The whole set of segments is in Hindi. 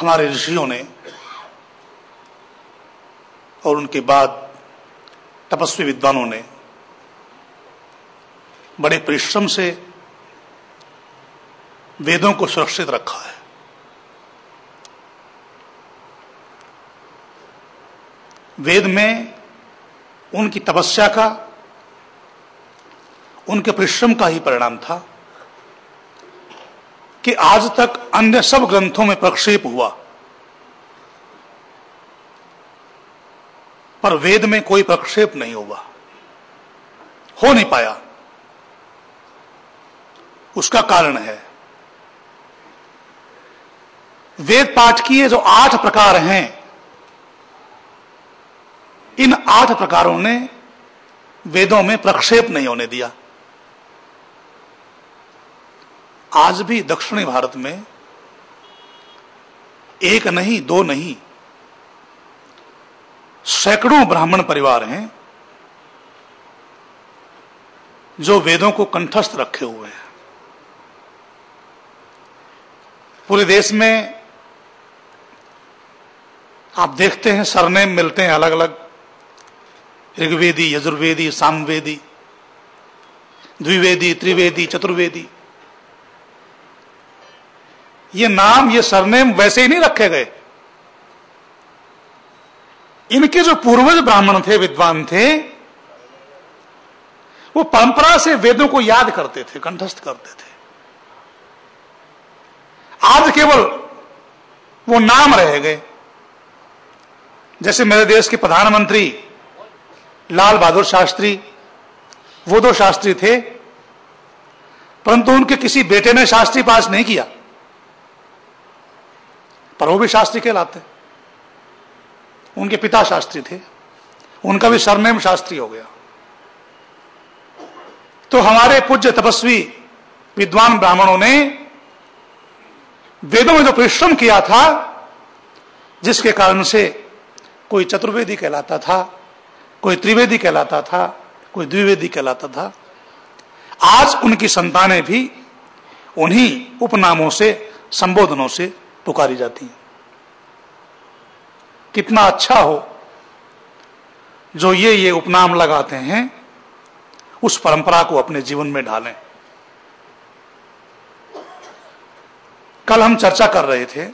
हमारे ऋषियों ने और उनके बाद तपस्वी विद्वानों ने बड़े परिश्रम से वेदों को सुरक्षित रखा है। वेद में उनकी तपस्या का, उनके परिश्रम का ही परिणाम था कि आज तक अन्य सब ग्रंथों में प्रक्षेप हुआ, पर वेद में कोई प्रक्षेप नहीं हुआ, हो नहीं पाया। उसका कारण है वेद पाठ की ये जो 8 प्रकार हैं, इन 8 प्रकारों ने वेदों में प्रक्षेप नहीं होने दिया। आज भी दक्षिणी भारत में एक नहीं, 2 नहीं, सैकड़ों ब्राह्मण परिवार हैं जो वेदों को कंठस्थ रखे हुए हैं। पूरे देश में आप देखते हैं सरनेम मिलते हैं अलग अलग, ऋग्वेदी, यजुर्वेदी, सामवेदी, द्विवेदी, त्रिवेदी, चतुर्वेदी। ये नाम, ये सरनेम वैसे ही नहीं रखे गए। इनके जो पूर्वज ब्राह्मण थे, विद्वान थे, वो परंपरा से वेदों को याद करते थे, कंठस्थ करते थे। आज केवल वो नाम रह गए। जैसे मेरे देश के प्रधानमंत्री लाल बहादुर शास्त्री, वो 2 शास्त्री थे, परंतु उनके किसी बेटे ने शास्त्री पास नहीं किया, पर वो भी शास्त्री कहलाते। उनके पिता शास्त्री थे, उनका भी सरनेम शास्त्री हो गया। तो हमारे पूज्य तपस्वी विद्वान ब्राह्मणों ने वेदों में जो परिश्रम किया था, जिसके कारण से कोई चतुर्वेदी कहलाता था, कोई त्रिवेदी कहलाता था, कोई द्विवेदी कहलाता था, आज उनकी संतानें भी उन्हीं उपनामों से, संबोधनों से पुकारी जाती हैं। कितना अच्छा हो जो ये उपनाम लगाते हैं, उस परंपरा को अपने जीवन में ढालें। कल हम चर्चा कर रहे थे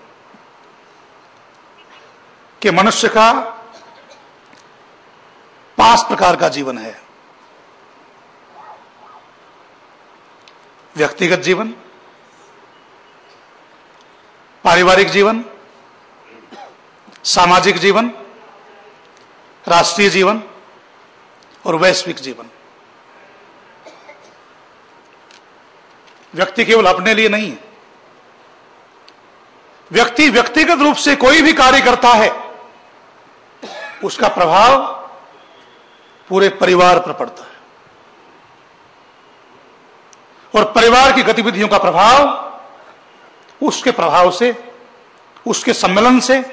कि मनुष्य का 5 प्रकार का जीवन है। व्यक्तिगत जीवन, पारिवारिक जीवन, सामाजिक जीवन, राष्ट्रीय जीवन और वैश्विक जीवन। व्यक्ति केवल अपने लिए नहीं है। व्यक्ति व्यक्तिगत रूप से कोई भी कार्य करता है, उसका प्रभाव पूरे परिवार पर पड़ता है, और परिवार की गतिविधियों का प्रभाव, उसके प्रभाव से, उसके सम्मेलन से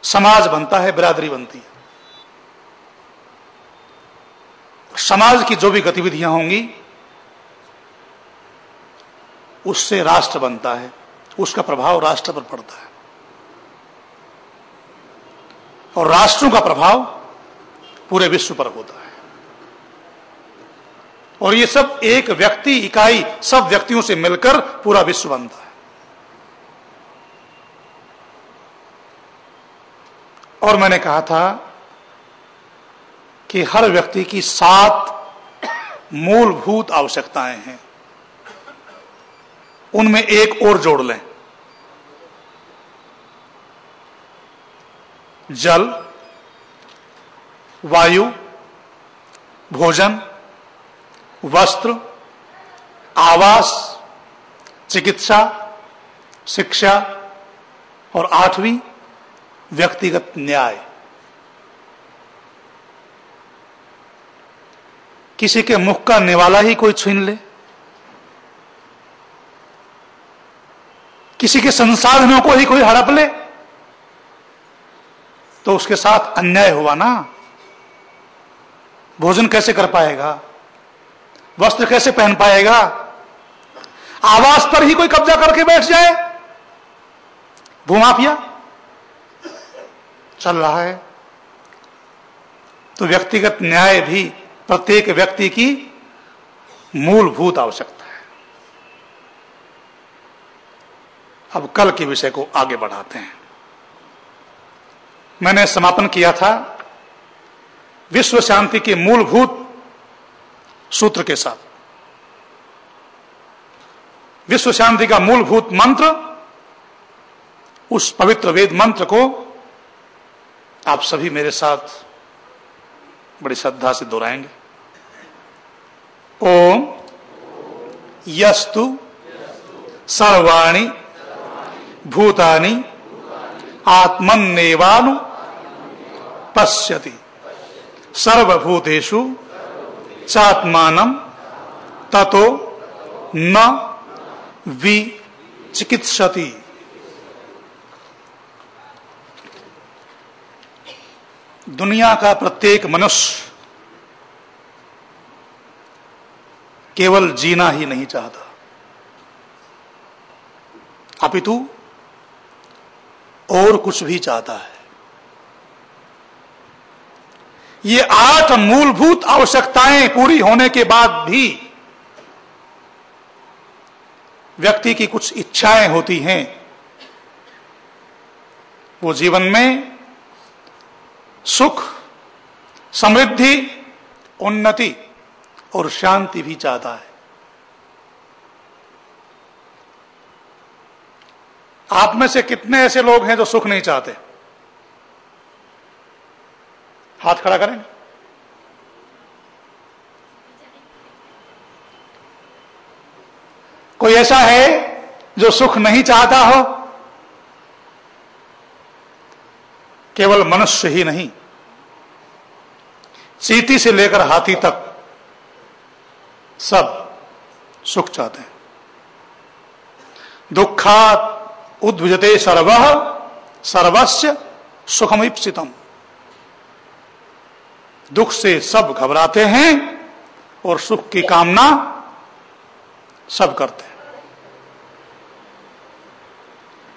समाज बनता है, बिरादरी बनती है। समाज की जो भी गतिविधियां होंगी, उससे राष्ट्र बनता है, उसका प्रभाव राष्ट्र पर पड़ता है, और राष्ट्रों का प्रभाव पूरे विश्व पर होता है। और ये सब एक व्यक्ति, इकाई, सब व्यक्तियों से मिलकर पूरा विश्व बनता है। और मैंने कहा था कि हर व्यक्ति की 7 मूलभूत आवश्यकताएं हैं, उनमें एक और जोड़ लें। जल, वायु, भोजन, वस्त्र, आवास, चिकित्सा, शिक्षा, और 8वीं व्यक्तिगत न्याय। किसी के मुख का निवाला ही कोई छीन ले, किसी के संसाधनों को ही कोई हड़प ले, तो उसके साथ अन्याय हुआ ना। भोजन कैसे कर पाएगा, वस्त्र कैसे पहन पाएगा, आवास पर ही कोई कब्जा करके बैठ जाए, भूमाफिया चल रहा है, तो व्यक्तिगत न्याय भी प्रत्येक व्यक्ति की मूलभूत आवश्यकता है। अब कल के विषय को आगे बढ़ाते हैं। मैंने समापन किया था विश्व शांति के मूलभूत सूत्र के साथ। विश्व शांति का मूलभूत मंत्र, उस पवित्र वेद मंत्र को आप सभी मेरे साथ बड़ी श्रद्धा से दोहराएंगे। ओम यस्तु सर्वाणि भूतानि आत्मन्नेवानु पश्यति सर्वभूतेषु चात्मानं ततो न विचिकित्सति। दुनिया का प्रत्येक मनुष्य केवल जीना ही नहीं चाहता, अपितु और कुछ भी चाहता है। ये 8 मूलभूत आवश्यकताएं पूरी होने के बाद भी व्यक्ति की कुछ इच्छाएं होती हैं। वो जीवन में सुख, समृद्धि, उन्नति और शांति भी चाहता है। आप में से कितने ऐसे लोग हैं जो सुख नहीं चाहते? हाथ खड़ा करें। कोई ऐसा है जो सुख नहीं चाहता हो? केवल मनुष्य ही नहीं, चींटी से लेकर हाथी तक सब सुख चाहते हैं। दुखात उद्विजते सर्वः सर्वस्य सुखमीप्सितम्। दुख से सब घबराते हैं और सुख की कामना सब करते हैं।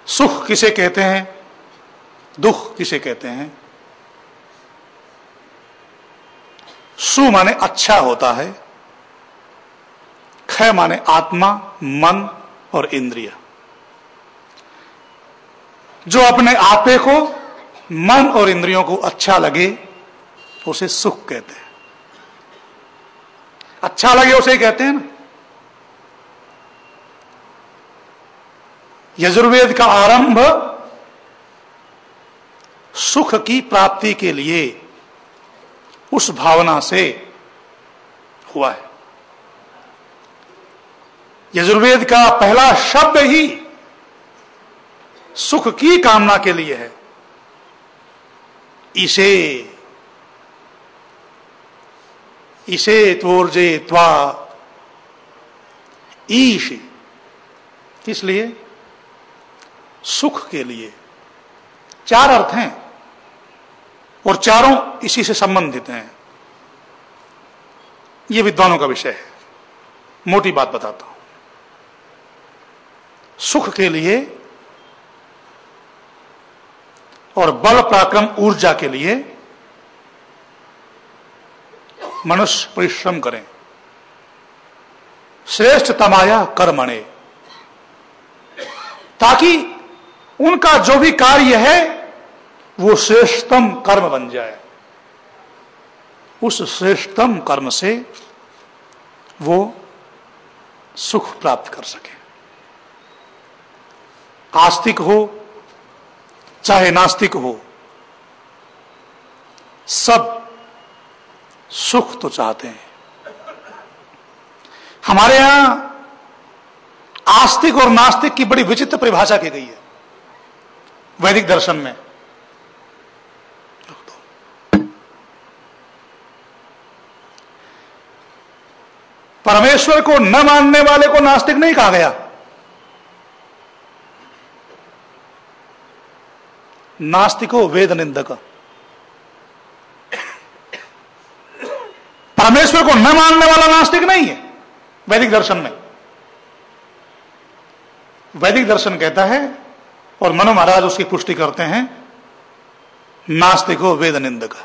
सुख किसे कहते हैं, दुख किसे कहते हैं? सु माने अच्छा होता है, ख माने आत्मा, मन और इंद्रिय। जो अपने आपे को, मन और इंद्रियों को अच्छा लगे उसे सुख कहते हैं। अच्छा लगे उसे कहते हैं ना। यजुर्वेद का आरंभ सुख की प्राप्ति के लिए उस भावना से हुआ है। यजुर्वेद का पहला शब्द ही सुख की कामना के लिए है। इसे त्वोर्जे त्वा ईश, इसलिए सुख के लिए 4 अर्थ हैं और चारों इसी से संबंधित हैं। ये विद्वानों का विषय है। मोटी बात बताता हूं। सुख के लिए और बल पराक्रम ऊर्जा के लिए मनुष्य परिश्रम करें। श्रेष्ठतमाया कर्मणे, ताकि उनका जो भी कार्य है वो श्रेष्ठतम कर्म बन जाए। उस श्रेष्ठतम कर्म से वो सुख प्राप्त कर सके। आस्तिक हो चाहे नास्तिक हो, सब सुख तो चाहते हैं। हमारे यहां आस्तिक और नास्तिक की बड़ी विचित्र परिभाषा की गई है वैदिक दर्शन में। परमेश्वर को न मानने वाले को नास्तिक नहीं कहा गया। नास्तिको वेद निंदक। परमेश्वर को न मानने वाला नास्तिक नहीं है वैदिक दर्शन में। वैदिक दर्शन कहता है और मनु महाराज उसकी पुष्टि करते हैं, नास्तिको वेद निंदक।